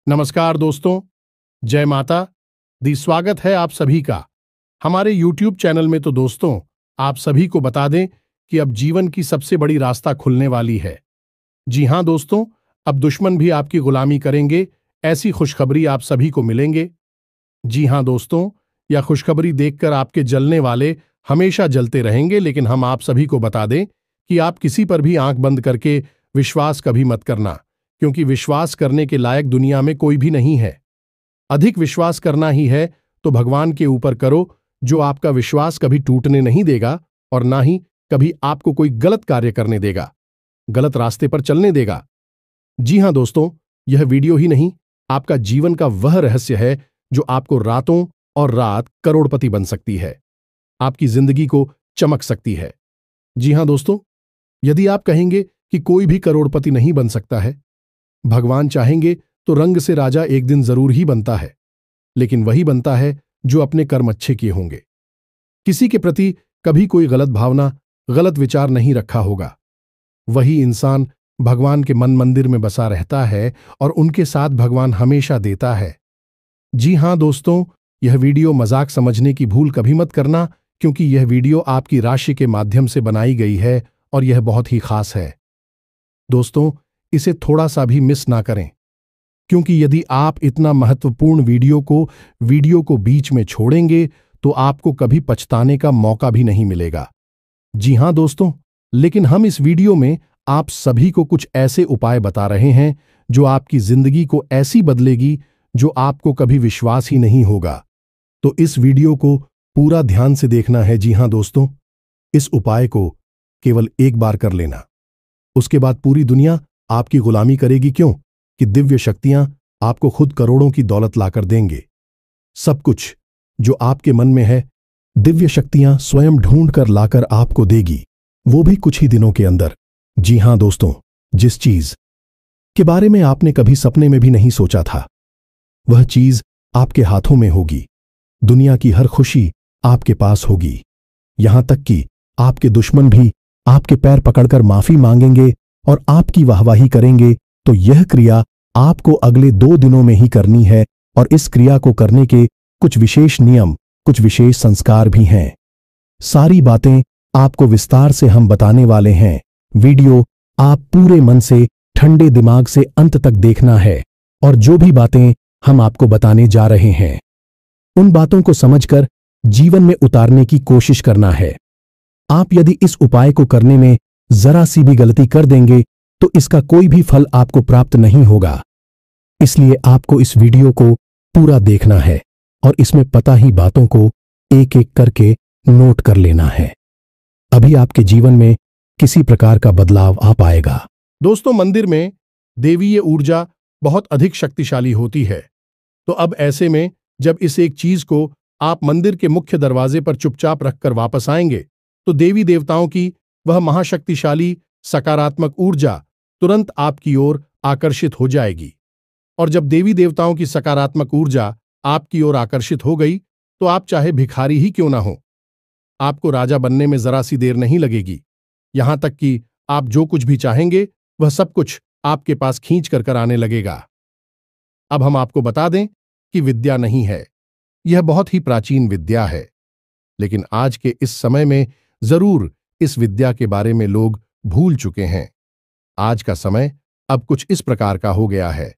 नमस्कार दोस्तों, जय माता दी। स्वागत है आप सभी का हमारे YouTube चैनल में। तो दोस्तों, आप सभी को बता दें कि अब जीवन की सबसे बड़ी रास्ता खुलने वाली है। जी हां दोस्तों, अब दुश्मन भी आपकी गुलामी करेंगे, ऐसी खुशखबरी आप सभी को मिलेंगे। जी हां दोस्तों, यह खुशखबरी देखकर आपके जलने वाले हमेशा जलते रहेंगे, लेकिन हम आप सभी को बता दें कि आप किसी पर भी आंख बंद करके विश्वास कभी मत करना, क्योंकि विश्वास करने के लायक दुनिया में कोई भी नहीं है। अधिक विश्वास करना ही है तो भगवान के ऊपर करो, जो आपका विश्वास कभी टूटने नहीं देगा और ना ही कभी आपको कोई गलत कार्य करने देगा, गलत रास्ते पर चलने देगा। जी हां दोस्तों, यह वीडियो ही नहीं, आपका जीवन का वह रहस्य है जो आपको रातों और रात करोड़पति बन सकती है, आपकी जिंदगी को चमक सकती है। जी हां दोस्तों, यदि आप कहेंगे कि कोई भी करोड़पति नहीं बन सकता है, भगवान चाहेंगे तो रंग से राजा एक दिन जरूर ही बनता है, लेकिन वही बनता है जो अपने कर्म अच्छे किए होंगे। किसी के प्रति कभी कोई गलत भावना, गलत विचार नहीं रखा होगा, वही इंसान भगवान के मन मंदिर में बसा रहता है और उनके साथ भगवान हमेशा देता है। जी हां दोस्तों, यह वीडियो मजाक समझने की भूल कभी मत करना, क्योंकि यह वीडियो आपकी राशि के माध्यम से बनाई गई है और यह बहुत ही खास है। दोस्तों, इसे थोड़ा सा भी मिस ना करें, क्योंकि यदि आप इतना महत्वपूर्ण वीडियो को बीच में छोड़ेंगे तो आपको कभी पछताने का मौका भी नहीं मिलेगा। जी हां दोस्तों, लेकिन हम इस वीडियो में आप सभी को कुछ ऐसे उपाय बता रहे हैं जो आपकी जिंदगी को ऐसी बदलेगी जो आपको कभी विश्वास ही नहीं होगा। तो इस वीडियो को पूरा ध्यान से देखना है। जी हां दोस्तों, इस उपाय को केवल एक बार कर लेना, उसके बाद पूरी दुनिया आपकी गुलामी करेगी। क्यों? कि दिव्य शक्तियां आपको खुद करोड़ों की दौलत लाकर देंगे। सब कुछ जो आपके मन में है, दिव्य शक्तियां स्वयं ढूंढ कर लाकर आपको देगी, वो भी कुछ ही दिनों के अंदर। जी हां दोस्तों, जिस चीज के बारे में आपने कभी सपने में भी नहीं सोचा था, वह चीज आपके हाथों में होगी। दुनिया की हर खुशी आपके पास होगी, यहां तक कि आपके दुश्मन भी आपके पैर पकड़कर माफी मांगेंगे और आपकी वाहवाही करेंगे। तो यह क्रिया आपको अगले 2 दिनों में ही करनी है, और इस क्रिया को करने के कुछ विशेष नियम, कुछ विशेष संस्कार भी हैं। सारी बातें आपको विस्तार से हम बताने वाले हैं। वीडियो आप पूरे मन से, ठंडे दिमाग से अंत तक देखना है, और जो भी बातें हम आपको बताने जा रहे हैं, उन बातों को समझकर जीवन में उतारने की कोशिश करना है। आप यदि इस उपाय को करने में जरा सी भी गलती कर देंगे तो इसका कोई भी फल आपको प्राप्त नहीं होगा। इसलिए आपको इस वीडियो को पूरा देखना है और इसमें पता ही बातों को एक एक करके नोट कर लेना है। अभी आपके जीवन में किसी प्रकार का बदलाव आ पाएगा। दोस्तों, मंदिर में देवीय ऊर्जा बहुत अधिक शक्तिशाली होती है। तो अब ऐसे में जब इस एक चीज को आप मंदिर के मुख्य दरवाजे पर चुपचाप रखकर वापस आएंगे, तो देवी देवताओं की वह महाशक्तिशाली सकारात्मक ऊर्जा तुरंत आपकी ओर आकर्षित हो जाएगी। और जब देवी देवताओं की सकारात्मक ऊर्जा आपकी ओर आकर्षित हो गई, तो आप चाहे भिखारी ही क्यों ना हो, आपको राजा बनने में जरा सी देर नहीं लगेगी। यहां तक कि आप जो कुछ भी चाहेंगे वह सब कुछ आपके पास खींच कर आने लगेगा। अब हम आपको बता दें कि विद्या नहीं है, यह बहुत ही प्राचीन विद्या है, लेकिन आज के इस समय में जरूर इस विद्या के बारे में लोग भूल चुके हैं। आज का समय अब कुछ इस प्रकार का हो गया है,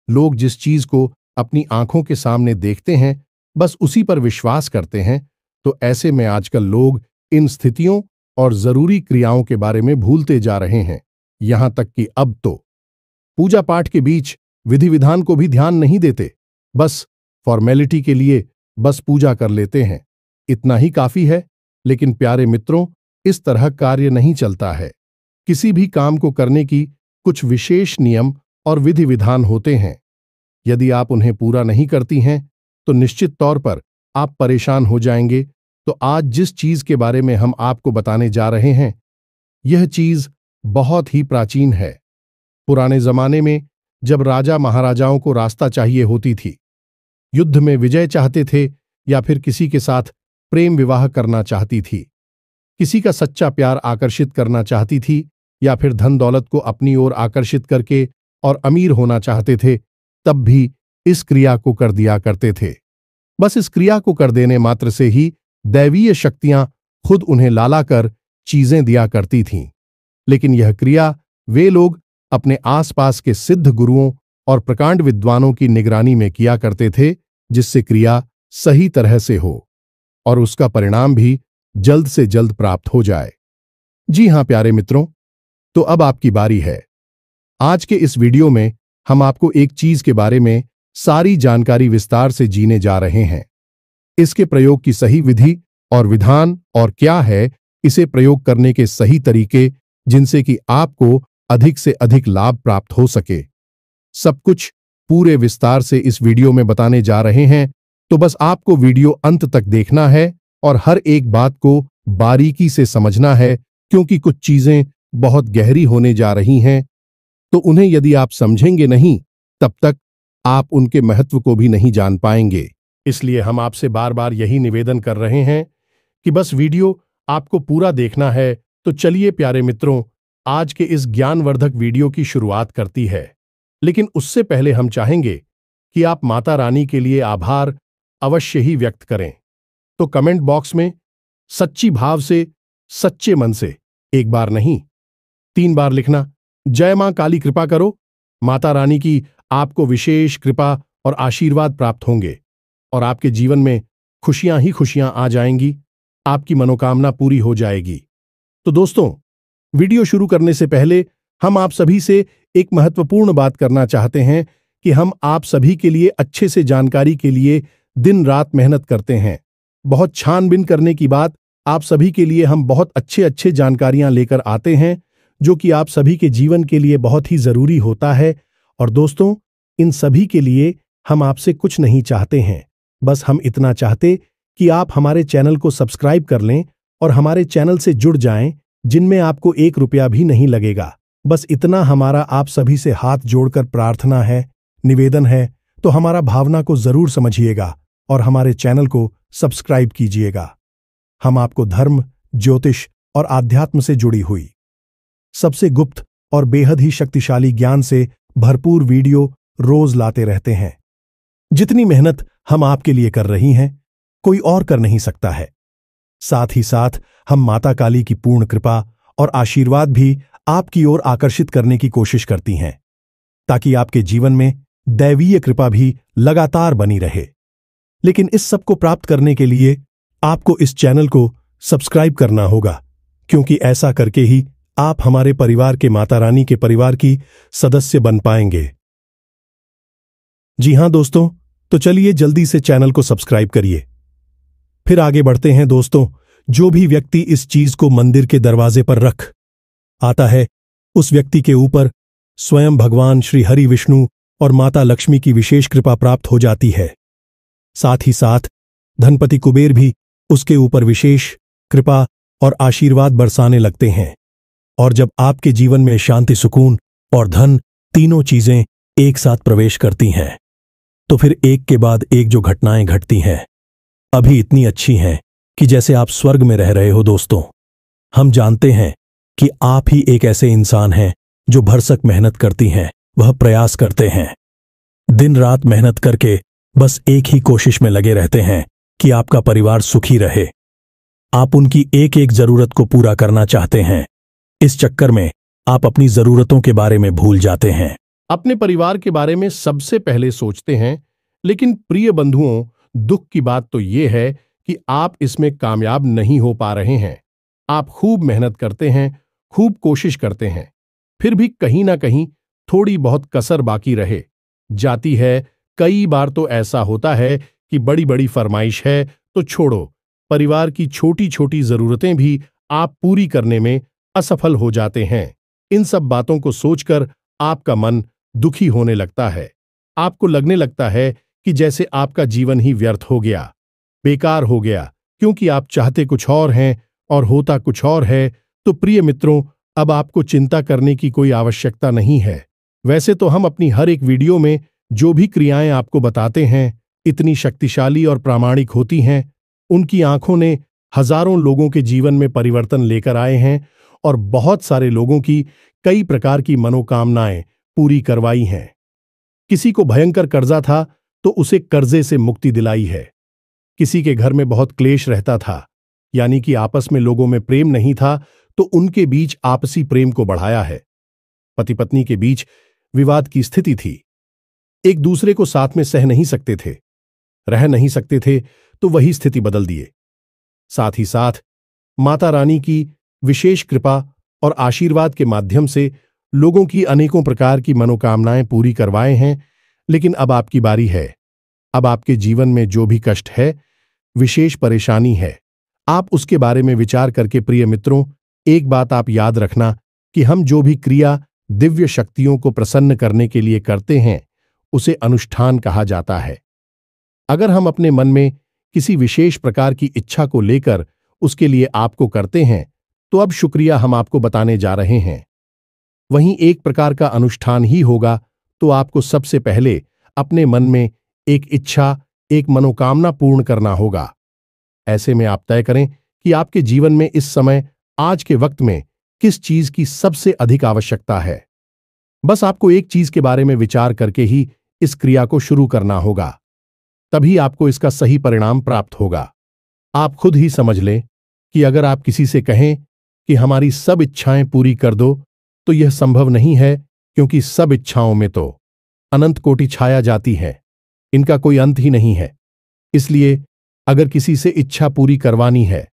लोग जिस चीज को अपनी आंखों के सामने देखते हैं बस उसी पर विश्वास करते हैं। तो ऐसे में आजकल लोग इन स्थितियों और जरूरी क्रियाओं के बारे में भूलते जा रहे हैं। यहां तक कि अब तो पूजा पाठ के बीच विधि विधान को भी ध्यान नहीं देते, बस फॉर्मेलिटी के लिए बस पूजा कर लेते हैं, इतना ही काफी है। लेकिन प्यारे मित्रों, इस तरह कार्य नहीं चलता है। किसी भी काम को करने की कुछ विशेष नियम और विधि विधान होते हैं। यदि आप उन्हें पूरा नहीं करती हैं तो निश्चित तौर पर आप परेशान हो जाएंगे। तो आज जिस चीज के बारे में हम आपको बताने जा रहे हैं, यह चीज बहुत ही प्राचीन है। पुराने जमाने में जब राजा महाराजाओं को रास्ता चाहिए होती थी, युद्ध में विजय चाहते थे या फिर किसी के साथ प्रेम विवाह करना चाहती थी, किसी का सच्चा प्यार आकर्षित करना चाहती थी, या फिर धन दौलत को अपनी ओर आकर्षित करके और अमीर होना चाहते थे, तब भी इस क्रिया को कर दिया करते थे। बस इस क्रिया को कर देने मात्र से ही दैवीय शक्तियां खुद उन्हें लाला कर चीजें दिया करती थीं। लेकिन यह क्रिया वे लोग अपने आसपास के सिद्ध गुरुओं और प्रकांड विद्वानों की निगरानी में किया करते थे, जिससे क्रिया सही तरह से हो और उसका परिणाम भी जल्द से जल्द प्राप्त हो जाए। जी हां प्यारे मित्रों, तो अब आपकी बारी है। आज के इस वीडियो में हम आपको एक चीज के बारे में सारी जानकारी विस्तार से जीने जा रहे हैं। इसके प्रयोग की सही विधि और विधान और क्या है इसे प्रयोग करने के सही तरीके, जिनसे कि आपको अधिक से अधिक लाभ प्राप्त हो सके। सब कुछ पूरे विस्तार से इस वीडियो में बताने जा रहे हैं, तो बस आपको वीडियो अंत तक देखना है और हर एक बात को बारीकी से समझना है, क्योंकि कुछ चीजें बहुत गहरी होने जा रही हैं, तो उन्हें यदि आप समझेंगे नहीं तब तक आप उनके महत्व को भी नहीं जान पाएंगे। इसलिए हम आपसे बार बार यही निवेदन कर रहे हैं कि बस वीडियो आपको पूरा देखना है। तो चलिए प्यारे मित्रों, आज के इस ज्ञानवर्धक वीडियो की शुरुआत करती है। लेकिन उससे पहले हम चाहेंगे कि आप माता रानी के लिए आभार अवश्य ही व्यक्त करें। तो कमेंट बॉक्स में सच्ची भाव से, सच्चे मन से, एक बार नहीं 3 बार लिखना, जय मां काली कृपा करो। माता रानी की आपको विशेष कृपा और आशीर्वाद प्राप्त होंगे और आपके जीवन में खुशियां ही खुशियां आ जाएंगी, आपकी मनोकामना पूरी हो जाएगी। तो दोस्तों, वीडियो शुरू करने से पहले हम आप सभी से एक महत्वपूर्ण बात करना चाहते हैं कि हम आप सभी के लिए अच्छे से जानकारी के लिए दिन रात मेहनत करते हैं। बहुत छानबीन करने की बाद आप सभी के लिए हम बहुत अच्छे जानकारियां लेकर आते हैं, जो कि आप सभी के जीवन के लिए बहुत ही जरूरी होता है। और दोस्तों, इन सभी के लिए हम आपसे कुछ नहीं चाहते हैं, बस हम इतना चाहते कि आप हमारे चैनल को सब्सक्राइब कर लें और हमारे चैनल से जुड़ जाएं, जिनमें आपको 1 रुपया भी नहीं लगेगा। बस इतना हमारा आप सभी से हाथ जोड़कर प्रार्थना है, निवेदन है। तो हमारा भावना को जरूर समझिएगा और हमारे चैनल को सब्सक्राइब कीजिएगा। हम आपको धर्म, ज्योतिष और आध्यात्म से जुड़ी हुई सबसे गुप्त और बेहद ही शक्तिशाली ज्ञान से भरपूर वीडियो रोज लाते रहते हैं। जितनी मेहनत हम आपके लिए कर रही हैं, कोई और कर नहीं सकता है। साथ ही साथ हम माता काली की पूर्ण कृपा और आशीर्वाद भी आपकी ओर आकर्षित करने की कोशिश करती हैं, ताकि आपके जीवन में दैवीय कृपा भी लगातार बनी रहे। लेकिन इस सब को प्राप्त करने के लिए आपको इस चैनल को सब्सक्राइब करना होगा, क्योंकि ऐसा करके ही आप हमारे परिवार के माता रानी के परिवार की सदस्य बन पाएंगे। जी हां दोस्तों, तो चलिए जल्दी से चैनल को सब्सक्राइब करिए। फिर आगे बढ़ते हैं दोस्तों। जो भी व्यक्ति इस चीज को मंदिर के दरवाजे पर रख आता है, उस व्यक्ति के ऊपर स्वयं भगवान श्री हरि विष्णु और माता लक्ष्मी की विशेष कृपा प्राप्त हो जाती है। साथ ही साथ धनपति कुबेर भी उसके ऊपर विशेष कृपा और आशीर्वाद बरसाने लगते हैं। और जब आपके जीवन में शांति, सुकून और धन तीनों चीजें एक साथ प्रवेश करती हैं, तो फिर एक के बाद एक जो घटनाएं घटती हैं, अभी इतनी अच्छी हैं कि जैसे आप स्वर्ग में रह रहे हो। दोस्तों, हम जानते हैं कि आप ही एक ऐसे इंसान हैं जो भरसक मेहनत करती हैं, वह प्रयास करते हैं, दिन रात मेहनत करके बस एक ही कोशिश में लगे रहते हैं कि आपका परिवार सुखी रहे। आप उनकी एक एक जरूरत को पूरा करना चाहते हैं। इस चक्कर में आप अपनी जरूरतों के बारे में भूल जाते हैं, अपने परिवार के बारे में सबसे पहले सोचते हैं। लेकिन प्रिय बंधुओं, दुख की बात तो यह है कि आप इसमें कामयाब नहीं हो पा रहे हैं। आप खूब मेहनत करते हैं, खूब कोशिश करते हैं, फिर भी कहीं ना कहीं थोड़ी बहुत कसर बाकी रहे जाती है। कई बार तो ऐसा होता है कि बड़ी बड़ी फरमाइश है तो छोड़ो, परिवार की छोटी छोटी जरूरतें भी आप पूरी करने में असफल हो जाते हैं। इन सब बातों को सोचकर आपका मन दुखी होने लगता है। आपको लगने लगता है कि जैसे आपका जीवन ही व्यर्थ हो गया, बेकार हो गया, क्योंकि आप चाहते कुछ और हैं और होता कुछ और है। तो प्रिय मित्रों, अब आपको चिंता करने की कोई आवश्यकता नहीं है। वैसे तो हम अपनी हर एक वीडियो में जो भी क्रियाएं आपको बताते हैं, इतनी शक्तिशाली और प्रामाणिक होती हैं। उनकी आंखों ने हजारों लोगों के जीवन में परिवर्तन लेकर आए हैं और बहुत सारे लोगों की कई प्रकार की मनोकामनाएं पूरी करवाई हैं। किसी को भयंकर कर्जा था तो उसे कर्जे से मुक्ति दिलाई है। किसी के घर में बहुत क्लेश रहता था, यानी कि आपस में लोगों में प्रेम नहीं था, तो उनके बीच आपसी प्रेम को बढ़ाया है। पति पत्नी के बीच विवाद की स्थिति थी, एक दूसरे को साथ में सह नहीं सकते थे, रह नहीं सकते थे, तो वही स्थिति बदल दिए। साथ ही साथ माता रानी की विशेष कृपा और आशीर्वाद के माध्यम से लोगों की अनेकों प्रकार की मनोकामनाएं पूरी करवाए हैं। लेकिन अब आपकी बारी है। अब आपके जीवन में जो भी कष्ट है, विशेष परेशानी है, आप उसके बारे में विचार करके प्रिय मित्रों, एक बात आप याद रखना कि हम जो भी क्रिया दिव्य शक्तियों को प्रसन्न करने के लिए करते हैं, उसे अनुष्ठान कहा जाता है। अगर हम अपने मन में किसी विशेष प्रकार की इच्छा को लेकर उसके लिए आपको करते हैं, तो अब शुक्रिया हम आपको बताने जा रहे हैं। वहीं एक प्रकार का अनुष्ठान ही होगा, तो आपको सबसे पहले अपने मन में एक इच्छा, एक मनोकामना पूर्ण करना होगा। ऐसे में आप तय करें कि आपके जीवन में इस समय, आज के वक्त में किस चीज की सबसे अधिक आवश्यकता है। बस आपको एक चीज के बारे में विचार करके ही इस क्रिया को शुरू करना होगा, तभी आपको इसका सही परिणाम प्राप्त होगा। आप खुद ही समझ लें कि अगर आप किसी से कहें कि हमारी सब इच्छाएं पूरी कर दो, तो यह संभव नहीं है, क्योंकि सब इच्छाओं में तो अनंत कोटि छाया जाती है, इनका कोई अंत ही नहीं है। इसलिए अगर किसी से इच्छा पूरी करवानी है,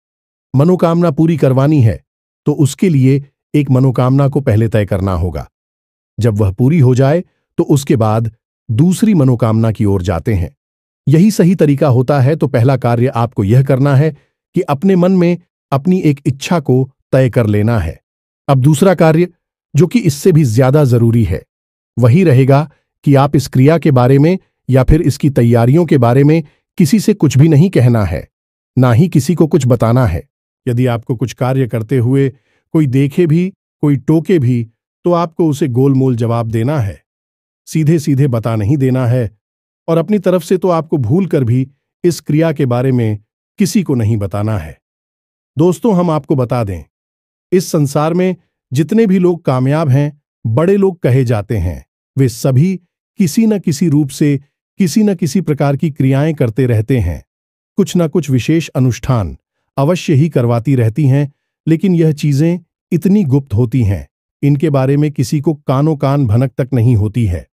मनोकामना पूरी करवानी है, तो उसके लिए एक मनोकामना को पहले तय करना होगा। जब वह पूरी हो जाए, तो उसके बाद दूसरी मनोकामना की ओर जाते हैं। यही सही तरीका होता है। तो पहला कार्य आपको यह करना है कि अपने मन में अपनी एक इच्छा को तय कर लेना है। अब दूसरा कार्य, जो कि इससे भी ज्यादा जरूरी है, वही रहेगा कि आप इस क्रिया के बारे में या फिर इसकी तैयारियों के बारे में किसी से कुछ भी नहीं कहना है, ना ही किसी को कुछ बताना है। यदि आपको कुछ कार्य करते हुए कोई देखे भी, कोई टोके भी, तो आपको उसे गोलमोल जवाब देना है, सीधे सीधे बता नहीं देना है। और अपनी तरफ से तो आपको भूल कर भी इस क्रिया के बारे में किसी को नहीं बताना है। दोस्तों, हम आपको बता दें, इस संसार में जितने भी लोग कामयाब हैं, बड़े लोग कहे जाते हैं, वे सभी किसी न किसी रूप से किसी न किसी प्रकार की क्रियाएं करते रहते हैं। कुछ न कुछ विशेष अनुष्ठान अवश्य ही करवाती रहती हैं, लेकिन यह चीजें इतनी गुप्त होती हैं, इनके बारे में किसी को कानो कान भनक तक नहीं होती है।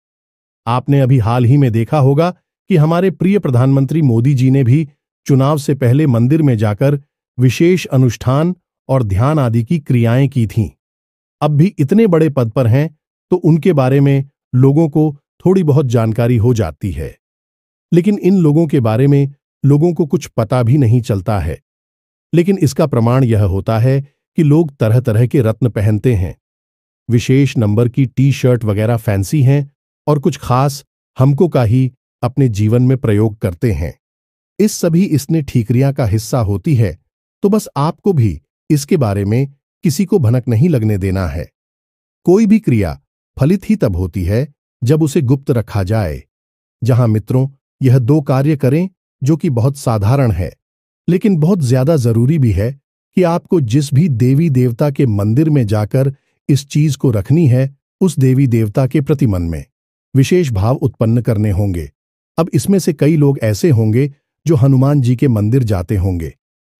आपने अभी हाल ही में देखा होगा कि हमारे प्रिय प्रधानमंत्री मोदी जी ने भी चुनाव से पहले मंदिर में जाकर विशेष अनुष्ठान और ध्यान आदि की क्रियाएं की थीं। अब भी इतने बड़े पद पर हैं, तो उनके बारे में लोगों को थोड़ी बहुत जानकारी हो जाती है, लेकिन इन लोगों के बारे में लोगों को कुछ पता भी नहीं चलता है। लेकिन इसका प्रमाण यह होता है कि लोग तरह तरह के रत्न पहनते हैं, विशेष नंबर की टी शर्ट वगैरह फैंसी हैं, और कुछ खास हमको का ही अपने जीवन में प्रयोग करते हैं। इस सभी इसने ठीकरियां का हिस्सा होती है। तो बस आपको भी इसके बारे में किसी को भनक नहीं लगने देना है। कोई भी क्रिया फलित ही तब होती है जब उसे गुप्त रखा जाए। जहां मित्रों, यह दो कार्य करें, जो कि बहुत साधारण है, लेकिन बहुत ज्यादा जरूरी भी है कि आपको जिस भी देवी देवता के मंदिर में जाकर इस चीज को रखनी है, उस देवी देवता के प्रति मन में विशेष भाव उत्पन्न करने होंगे। अब इसमें से कई लोग ऐसे होंगे जो हनुमान जी के मंदिर जाते होंगे,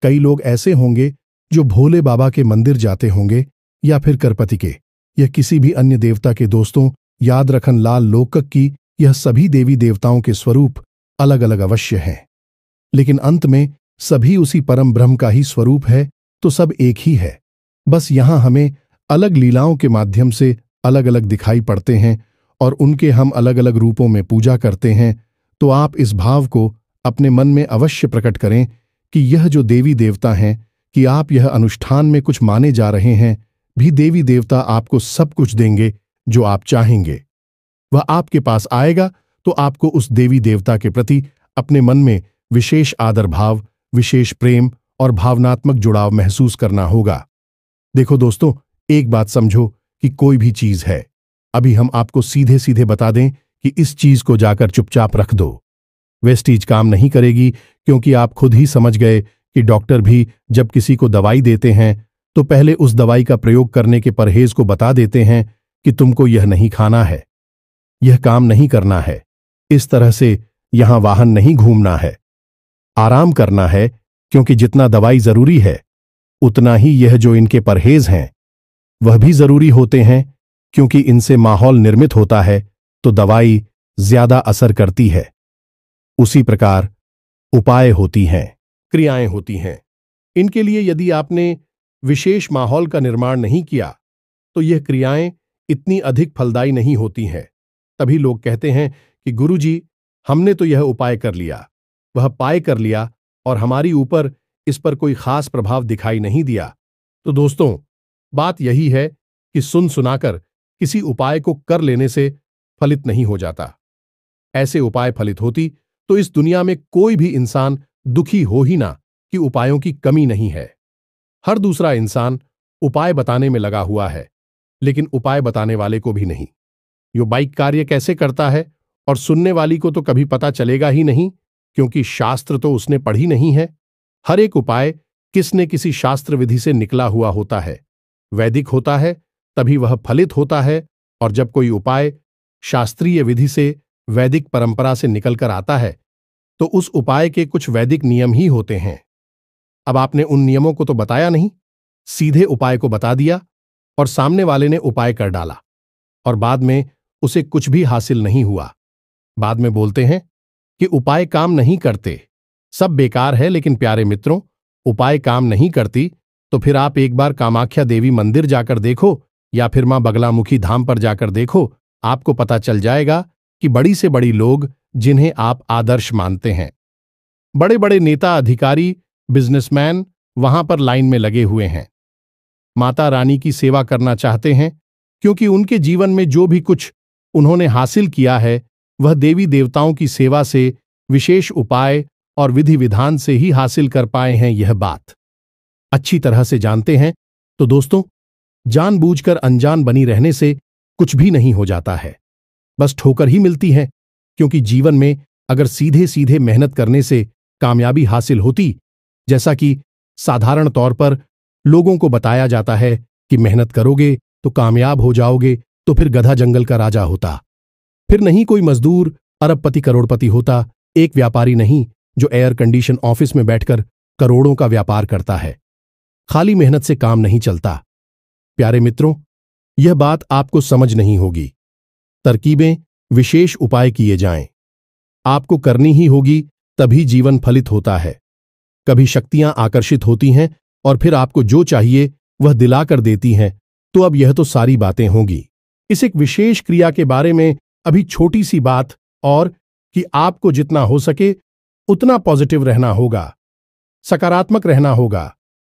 कई लोग ऐसे होंगे जो भोले बाबा के मंदिर जाते होंगे, या फिर करपति के, या किसी भी अन्य देवता के। दोस्तों, याद रखन लाल लोकक की यह सभी देवी देवताओं के स्वरूप अलग अलग अवश्य हैं, लेकिन अंत में सभी उसी परम ब्रह्म का ही स्वरूप है, तो सब एक ही है। बस यहां हमें अलग लीलाओं के माध्यम से अलग अलग दिखाई पड़ते हैं और उनके हम अलग अलग रूपों में पूजा करते हैं। तो आप इस भाव को अपने मन में अवश्य प्रकट करें कि यह जो देवी देवता हैं, कि आप यह अनुष्ठान में कुछ माने जा रहे हैं, भी देवी देवता आपको सब कुछ देंगे जो आप चाहेंगे। वह आपके पास आएगा, तो आपको उस देवी देवता के प्रति अपने मन में विशेष आदर भाव, विशेष प्रेम और भावनात्मक जुड़ाव महसूस करना होगा। देखो दोस्तों, एक बात समझो कि कोई भी चीज है, अभी हम आपको सीधे सीधे बता दें कि इस चीज को जाकर चुपचाप रख दो, वेस्टीज काम नहीं करेगी, क्योंकि आप खुद ही समझ गए कि डॉक्टर भी जब किसी को दवाई देते हैं तो पहले उस दवाई का प्रयोग करने के परहेज को बता देते हैं कि तुमको यह नहीं खाना है। यह काम नहीं करना है, इस तरह से यहां वाहन नहीं घूमना है, आराम करना है, क्योंकि जितना दवाई जरूरी है उतना ही यह जो इनके परहेज हैं वह भी जरूरी होते हैं, क्योंकि इनसे माहौल निर्मित होता है तो दवाई ज्यादा असर करती है। उसी प्रकार उपाय होती हैं, क्रियाएं होती हैं। इनके लिए यदि आपने विशेष माहौल का निर्माण नहीं किया तो यह क्रियाएं इतनी अधिक फलदायी नहीं होती हैं। तभी लोग कहते हैं कि गुरुजी, हमने तो यह उपाय कर लिया, वह पाय कर लिया और हमारी ऊपर इस पर कोई खास प्रभाव दिखाई नहीं दिया। तो दोस्तों, बात यही है कि सुन सुनाकर किसी उपाय को कर लेने से फलित नहीं हो जाता। ऐसे उपाय फलित होती तो इस दुनिया में कोई भी इंसान दुखी हो ही ना कि उपायों की कमी नहीं है। हर दूसरा इंसान उपाय बताने में लगा हुआ है, लेकिन उपाय बताने वाले को भी नहीं। यो बाइक कार्य कैसे करता है और सुनने वाली को तो कभी पता चलेगा ही नहीं, क्योंकि शास्त्र तो उसने पढ़ी नहीं है। हर एक उपाय किसने किसी शास्त्र विधि से निकला हुआ होता है, वैदिक होता है, तभी वह फलित होता है। और जब कोई उपाय शास्त्रीय विधि से वैदिक परंपरा से निकलकर आता है तो उस उपाय के कुछ वैदिक नियम ही होते हैं। अब आपने उन नियमों को तो बताया नहीं, सीधे उपाय को बता दिया और सामने वाले ने उपाय कर डाला और बाद में उसे कुछ भी हासिल नहीं हुआ। बाद में बोलते हैं कि उपाय काम नहीं करते, सब बेकार है। लेकिन प्यारे मित्रों, उपाय काम नहीं करती तो फिर आप एक बार कामाख्या देवी मंदिर जाकर देखो या फिर मां बगलामुखी धाम पर जाकर देखो, आपको पता चल जाएगा कि बड़ी से बड़ी लोग जिन्हें आप आदर्श मानते हैं, बड़े बड़े नेता, अधिकारी, बिजनेसमैन वहां पर लाइन में लगे हुए हैं, माता रानी की सेवा करना चाहते हैं, क्योंकि उनके जीवन में जो भी कुछ उन्होंने हासिल किया है वह देवी देवताओं की सेवा से, विशेष उपाय और विधि विधान से ही हासिल कर पाए हैं। यह बात अच्छी तरह से जानते हैं। तो दोस्तों, जानबूझकर अनजान बनी रहने से कुछ भी नहीं हो जाता है, बस ठोकर ही मिलती है। क्योंकि जीवन में अगर सीधे सीधे मेहनत करने से कामयाबी हासिल होती, जैसा कि साधारण तौर पर लोगों को बताया जाता है कि मेहनत करोगे तो कामयाब हो जाओगे, तो फिर गधा जंगल का राजा होता, फिर नहीं कोई मजदूर अरबपति करोड़पति होता, एक व्यापारी नहीं जो एयर कंडीशन ऑफिस में बैठकर करोड़ों का व्यापार करता है। खाली मेहनत से काम नहीं चलता। प्यारे मित्रों, यह बात आपको समझ नहीं होगी। तरकीबें, विशेष उपाय किए जाएं, आपको करनी ही होगी, तभी जीवन फलित होता है। कभी शक्तियां आकर्षित होती हैं और फिर आपको जो चाहिए वह दिलाकर देती हैं। तो अब यह तो सारी बातें होंगी। इस एक विशेष क्रिया के बारे में अभी छोटी सी बात, और कि आपको जितना हो सके उतना पॉजिटिव रहना होगा, सकारात्मक रहना होगा।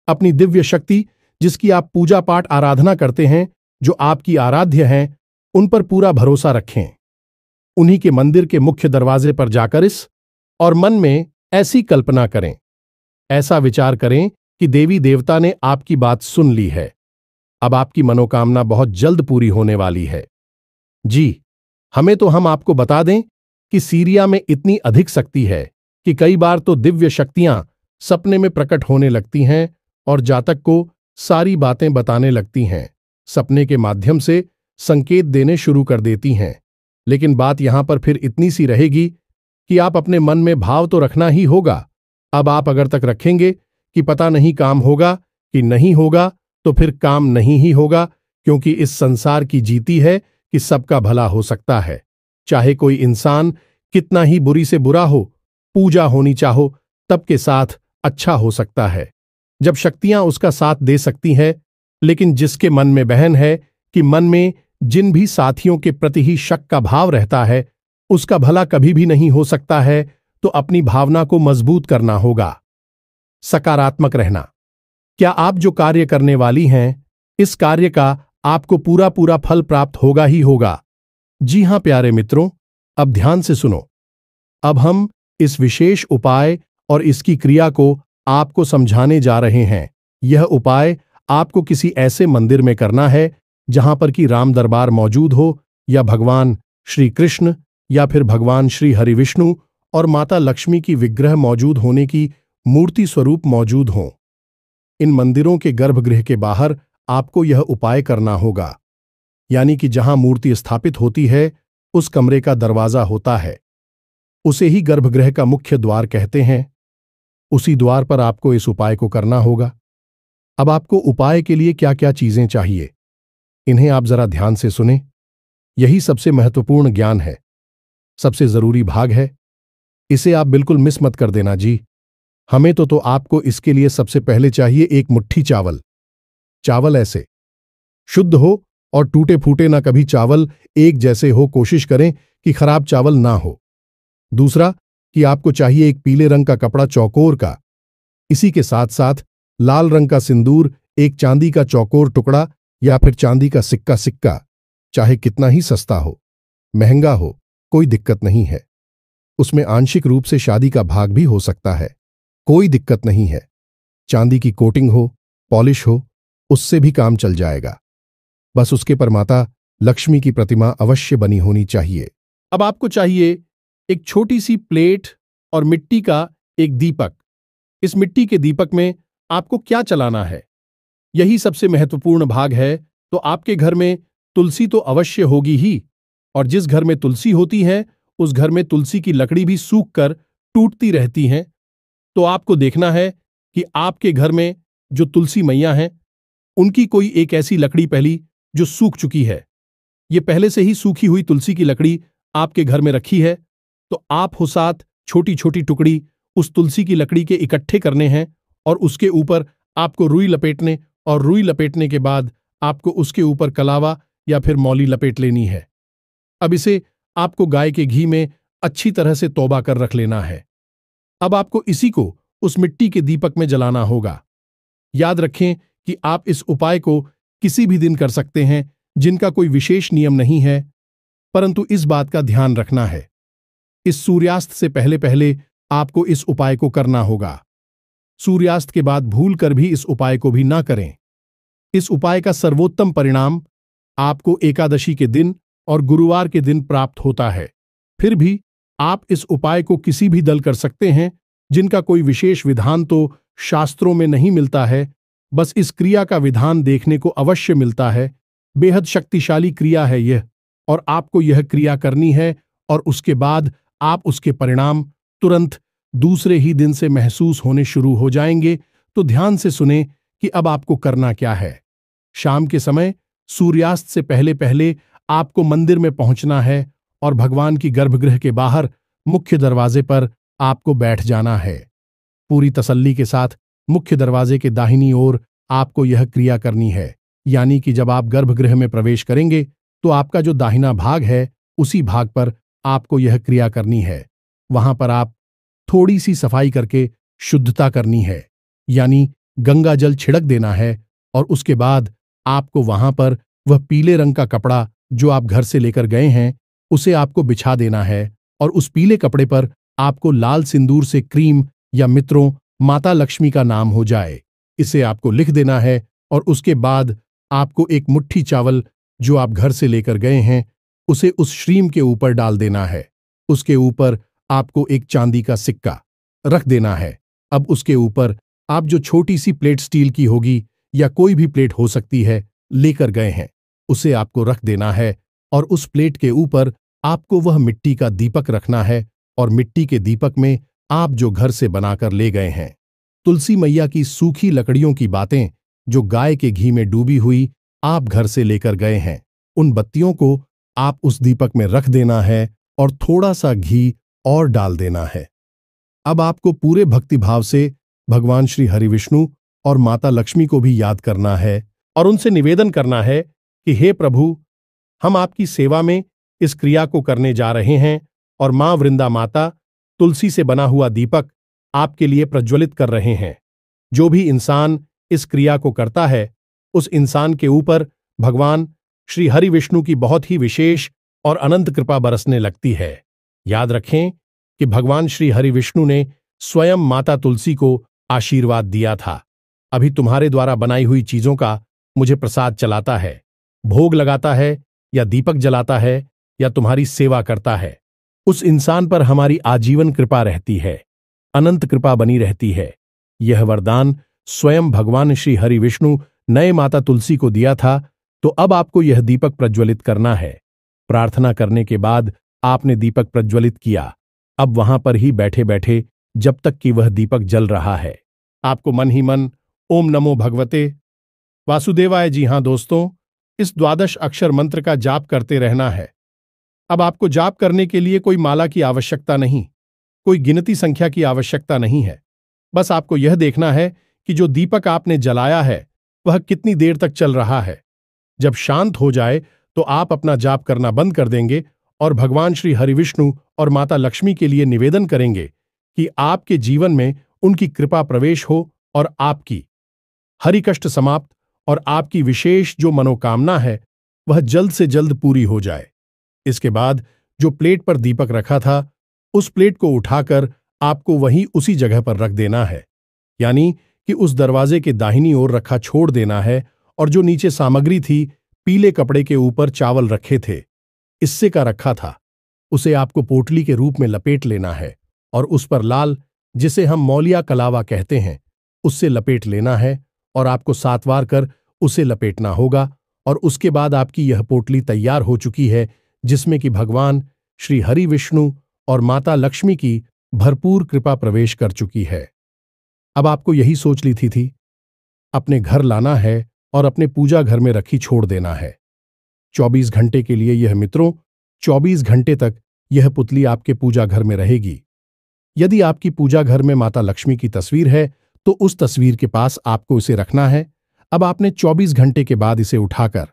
अपनी दिव्य शक्ति, जिसकी आप पूजा पाठ आराधना करते हैं, जो आपकी आराध्य हैं, उन पर पूरा भरोसा रखें। उन्हीं के मंदिर के मुख्य दरवाजे पर जाकर इस और मन में ऐसी कल्पना करें, ऐसा विचार करें कि देवी देवता ने आपकी बात सुन ली है, अब आपकी मनोकामना बहुत जल्द पूरी होने वाली है। जी, हम आपको बता दें कि सीरिया में इतनी अधिक शक्ति है कि कई बार तो दिव्य शक्तियां सपने में प्रकट होने लगती हैं और जातक को सारी बातें बताने लगती हैं, सपने के माध्यम से संकेत देने शुरू कर देती हैं। लेकिन बात यहां पर फिर इतनी सी रहेगी कि आप अपने मन में भाव तो रखना ही होगा। अब आप अगर तक रखेंगे कि पता नहीं काम होगा कि नहीं होगा, तो फिर काम नहीं ही होगा, क्योंकि इस संसार की जीती है कि सबका भला हो सकता है। चाहे कोई इंसान कितना ही बुरी से बुरा हो, पूजा होनी चाहो तब के साथ अच्छा हो सकता है, जब शक्तियां उसका साथ दे सकती हैं। लेकिन जिसके मन में बहन है कि मन में जिन भी साथियों के प्रति ही शक का भाव रहता है, उसका भला कभी भी नहीं हो सकता है, तो अपनी भावना को मजबूत करना होगा, सकारात्मक रहना। क्या आप जो कार्य करने वाली हैं, इस कार्य का आपको पूरा पूरा फल प्राप्त होगा ही होगा। जी हां प्यारे मित्रों, अब ध्यान से सुनो। अब हम इस विशेष उपाय और इसकी क्रिया को आपको समझाने जा रहे हैं। यह उपाय आपको किसी ऐसे मंदिर में करना है जहां पर कि राम दरबार मौजूद हो, या भगवान श्री कृष्ण, या फिर भगवान श्री हरि विष्णु और माता लक्ष्मी की विग्रह मौजूद होने की मूर्ति स्वरूप मौजूद हों। इन मंदिरों के गर्भगृह के बाहर आपको यह उपाय करना होगा, यानी कि जहां मूर्ति स्थापित होती है उस कमरे का दरवाजा होता है। उसे ही गर्भगृह का मुख्य द्वार कहते हैं। उसी द्वार पर आपको इस उपाय को करना होगा। अब आपको उपाय के लिए क्या क्या चीजें चाहिए, इन्हें आप जरा ध्यान से सुने। यही सबसे महत्वपूर्ण ज्ञान है, सबसे जरूरी भाग है। इसे आप बिल्कुल मिस मत कर देना जी। हमें तो आपको इसके लिए सबसे पहले चाहिए एक मुट्ठी चावल। चावल ऐसे शुद्ध हो और टूटे फूटे ना, कभी चावल एक जैसे हो, कोशिश करें कि खराब चावल ना हो। दूसरा कि आपको चाहिए एक पीले रंग का कपड़ा चौकोर का। इसी के साथ साथ लाल रंग का सिंदूर, एक चांदी का चौकोर टुकड़ा या फिर चांदी का सिक्का सिक्का, चाहे कितना ही सस्ता हो, महंगा हो, कोई दिक्कत नहीं है। उसमें आंशिक रूप से शादी का भाग भी हो सकता है, कोई दिक्कत नहीं है। चांदी की कोटिंग हो, पॉलिश हो, उससे भी काम चल जाएगा। बस उसके पर माता लक्ष्मी की प्रतिमा अवश्य बनी होनी चाहिए। अब आपको चाहिए एक छोटी सी प्लेट और मिट्टी का एक दीपक। इस मिट्टी के दीपक में आपको क्या चलाना है, यही सबसे महत्वपूर्ण भाग है। तो आपके घर में तुलसी तो अवश्य होगी ही, और जिस घर में तुलसी होती है उस घर में तुलसी की लकड़ी भी सूख कर टूटती रहती हैं। तो आपको देखना है कि आपके घर में जो तुलसी मैया हैं उनकी कोई एक ऐसी लकड़ी पहली जो सूख चुकी है। ये पहले से ही सूखी हुई तुलसी की लकड़ी आपके घर में रखी है, तो आप हो साथ छोटी छोटी टुकड़ी उस तुलसी की लकड़ी के इकट्ठे करने हैं और उसके ऊपर आपको रुई लपेटने, और रुई लपेटने के बाद आपको उसके ऊपर कलावा या फिर मौली लपेट लेनी है। अब इसे आपको गाय के घी में अच्छी तरह से तौबा कर रख लेना है। अब आपको इसी को उस मिट्टी के दीपक में जलाना होगा। याद रखें कि आप इस उपाय को किसी भी दिन कर सकते हैं, जिनका कोई विशेष नियम नहीं है, परंतु इस बात का ध्यान रखना है, इस सूर्यास्त से पहले पहले आपको इस उपाय को करना होगा। सूर्यास्त के बाद भूल कर भी इस उपाय को भी ना करें। इस उपाय का सर्वोत्तम परिणाम आपको एकादशी के दिन और गुरुवार के दिन प्राप्त होता है। फिर भी आप इस उपाय को किसी भी दल कर सकते हैं, जिनका कोई विशेष विधान तो शास्त्रों में नहीं मिलता है, बस इस क्रिया का विधान देखने को अवश्य मिलता है। बेहद शक्तिशाली क्रिया है यह, और आपको यह क्रिया करनी है, और उसके बाद आप उसके परिणाम तुरंत दूसरे ही दिन से महसूस होने शुरू हो जाएंगे। तो ध्यान से सुने कि अब आपको करना क्या है। शाम के समय सूर्यास्त से पहले पहले आपको मंदिर में पहुंचना है और भगवान की गर्भगृह के बाहर मुख्य दरवाजे पर आपको बैठ जाना है। पूरी तसल्ली के साथ मुख्य दरवाजे के दाहिनी ओर आपको यह क्रिया करनी है, यानी कि जब आप गर्भगृह में प्रवेश करेंगे तो आपका जो दाहिना भाग है उसी भाग पर आपको यह क्रिया करनी है। वहां पर आप थोड़ी सी सफाई करके शुद्धता करनी है, यानी गंगा जल छिड़क देना है, और उसके बाद आपको वहां पर वह पीले रंग का कपड़ा जो आप घर से लेकर गए हैं उसे आपको बिछा देना है, और उस पीले कपड़े पर आपको लाल सिंदूर से क्रीम या मित्रों माता लक्ष्मी का नाम हो जाए इसे आपको लिख देना है। और उसके बाद आपको एक मुट्ठी चावल जो आप घर से लेकर गए हैं उसे उस श्रीम के ऊपर डाल देना है। उसके ऊपर आपको एक चांदी का सिक्का रख देना है। अब उसके ऊपर आप जो छोटी सी प्लेट स्टील की होगी या कोई भी प्लेट हो सकती है लेकर गए हैं उसे आपको रख देना है, और उस प्लेट के ऊपर आपको वह मिट्टी का दीपक रखना है, और मिट्टी के दीपक में आप जो घर से बनाकर ले गए हैं तुलसी मैया की सूखी लकड़ियों की बातें जो गाय के घी में डूबी हुई आप घर से लेकर गए हैं, उन बत्तियों को आप उस दीपक में रख देना है और थोड़ा सा घी और डाल देना है। अब आपको पूरे भक्तिभाव से भगवान श्री हरिविष्णु और माता लक्ष्मी को भी याद करना है और उनसे निवेदन करना है कि हे प्रभु, हम आपकी सेवा में इस क्रिया को करने जा रहे हैं, और मां वृंदा माता तुलसी से बना हुआ दीपक आपके लिए प्रज्वलित कर रहे हैं। जो भी इंसान इस क्रिया को करता है उस इंसान के ऊपर भगवान श्री हरि विष्णु की बहुत ही विशेष और अनंत कृपा बरसने लगती है। याद रखें कि भगवान श्री हरि विष्णु ने स्वयं माता तुलसी को आशीर्वाद दिया था, अभी तुम्हारे द्वारा बनाई हुई चीजों का मुझे प्रसाद चलाता है, भोग लगाता है या दीपक जलाता है या तुम्हारी सेवा करता है, उस इंसान पर हमारी आजीवन कृपा रहती है, अनंत कृपा बनी रहती है। यह वरदान स्वयं भगवान श्री हरि विष्णु नए माता तुलसी को दिया था। तो अब आपको यह दीपक प्रज्वलित करना है। प्रार्थना करने के बाद आपने दीपक प्रज्वलित किया। अब वहां पर ही बैठे बैठे जब तक कि वह दीपक जल रहा है, आपको मन ही मन ओम नमो भगवते वासुदेवाय, जी हां दोस्तों, इस द्वादश अक्षर मंत्र का जाप करते रहना है। अब आपको जाप करने के लिए कोई माला की आवश्यकता नहीं, कोई गिनती संख्या की आवश्यकता नहीं है। बस आपको यह देखना है कि जो दीपक आपने जलाया है वह कितनी देर तक चल रहा है। जब शांत हो जाए तो आप अपना जाप करना बंद कर देंगे और भगवान श्री हरिविष्णु और माता लक्ष्मी के लिए निवेदन करेंगे कि आपके जीवन में उनकी कृपा प्रवेश हो और आपकी हरि कष्ट समाप्त और आपकी विशेष जो मनोकामना है वह जल्द से जल्द पूरी हो जाए। इसके बाद जो प्लेट पर दीपक रखा था उस प्लेट को उठाकर आपको वहीं उसी जगह पर रख देना है, यानी कि उस दरवाजे के दाहिनी ओर रखा छोड़ देना है। और जो नीचे सामग्री थी, पीले कपड़े के ऊपर चावल रखे थे, इससे का रखा था, उसे आपको पोटली के रूप में लपेट लेना है और उस पर लाल, जिसे हम मौलिया कलावा कहते हैं, उससे लपेट लेना है और आपको 7 बार कर उसे लपेटना होगा। और उसके बाद आपकी यह पोटली तैयार हो चुकी है, जिसमें कि भगवान श्री हरि विष्णु और माता लक्ष्मी की भरपूर कृपा प्रवेश कर चुकी है। अब आपको यही सोच ली थी अपने घर लाना है और अपने पूजा घर में रखी छोड़ देना है। 24 घंटे के लिए यह मित्रों, 24 घंटे तक यह पुतली आपके पूजा घर में रहेगी। यदि आपकी पूजा घर में माता लक्ष्मी की तस्वीर है तो उस तस्वीर के पास आपको इसे रखना है। अब आपने 24 घंटे के बाद इसे उठाकर,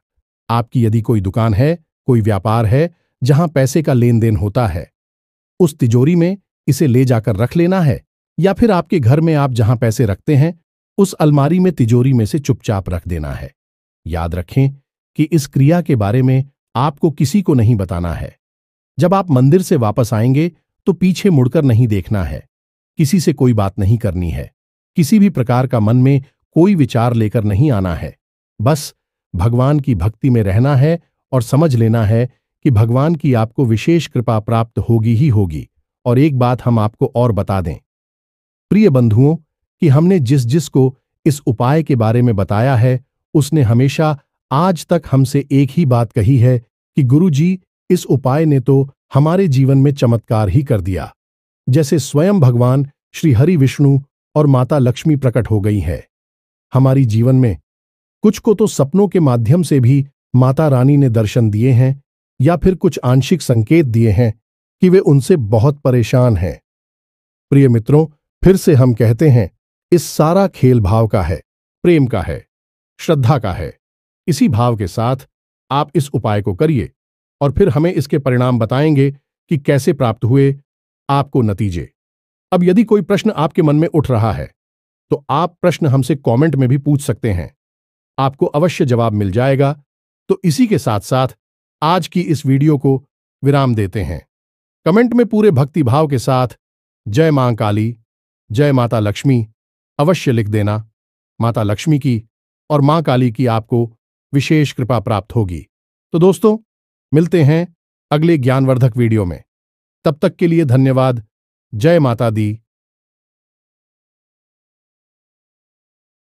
आपकी यदि कोई दुकान है, कोई व्यापार है जहां पैसे का लेन देन होता है, उस तिजोरी में इसे ले जाकर रख लेना है, या फिर आपके घर में आप जहां पैसे रखते हैं उस अलमारी में तिजोरी में से चुपचाप रख देना है। याद रखें कि इस क्रिया के बारे में आपको किसी को नहीं बताना है। जब आप मंदिर से वापस आएंगे तो पीछे मुड़कर नहीं देखना है, किसी से कोई बात नहीं करनी है, किसी भी प्रकार का मन में कोई विचार लेकर नहीं आना है। बस भगवान की भक्ति में रहना है और समझ लेना है कि भगवान की आपको विशेष कृपा प्राप्त होगी ही होगी। और एक बात हम आपको और बता दें प्रिय बंधुओं, कि हमने जिस जिस को इस उपाय के बारे में बताया है उसने हमेशा आज तक हमसे एक ही बात कही है कि गुरुजी, इस उपाय ने तो हमारे जीवन में चमत्कार ही कर दिया, जैसे स्वयं भगवान श्री हरि विष्णु और माता लक्ष्मी प्रकट हो गई है हमारी जीवन में। कुछ को तो सपनों के माध्यम से भी माता रानी ने दर्शन दिए हैं, या फिर कुछ आंशिक संकेत दिए हैं कि वे उनसे बहुत परेशान हैं। प्रिय मित्रों, फिर से हम कहते हैं, इस सारा खेल भाव का है, प्रेम का है, श्रद्धा का है। इसी भाव के साथ आप इस उपाय को करिए और फिर हमें इसके परिणाम बताएंगे कि कैसे प्राप्त हुए आपको नतीजे। अब यदि कोई प्रश्न आपके मन में उठ रहा है तो आप प्रश्न हमसे कमेंट में भी पूछ सकते हैं, आपको अवश्य जवाब मिल जाएगा। तो इसी के साथ साथ आज की इस वीडियो को विराम देते हैं। कमेंट में पूरे भक्ति भाव के साथ जय मां काली, जय माता लक्ष्मी अवश्य लिख देना। माता लक्ष्मी की और मां काली की आपको विशेष कृपा प्राप्त होगी। तो दोस्तों, मिलते हैं अगले ज्ञानवर्धक वीडियो में। तब तक के लिए धन्यवाद। जय माता दी,